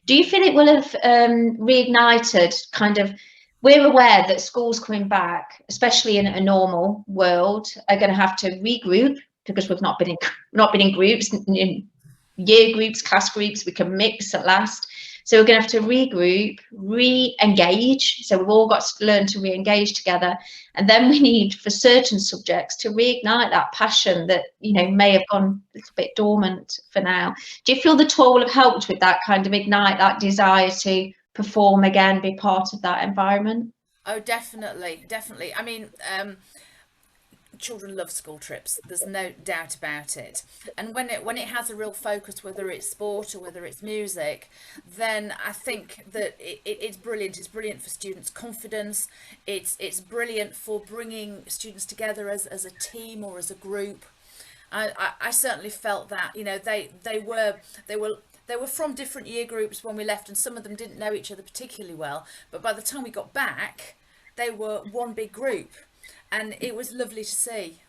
Do you feel it will have reignited kind of, we're aware that schools coming back, especially in a normal world, are going to have to regroup because we've not been in groups, in year groups, class groups, we can mix at last. So we're going to have to regroup, re-engage. So we've all got to learn to re-engage together. And then we need, for certain subjects, to reignite that passion that, you know, may have gone a little bit dormant for now. Do you feel the tour will have helped with that kind of ignite that desire to perform again, be part of that environment? Oh, definitely, definitely. I mean, children love school trips. There's no doubt about it. And when it has a real focus, whether it's sport or whether it's music, then I think that it's brilliant. It's brilliant for students' confidence. It's brilliant for bringing students together as a team or as a group. I certainly felt that, you know, they were from different year groups when we left, and some of them didn't know each other particularly well. But by the time we got back, they were one big group, and it was lovely to see.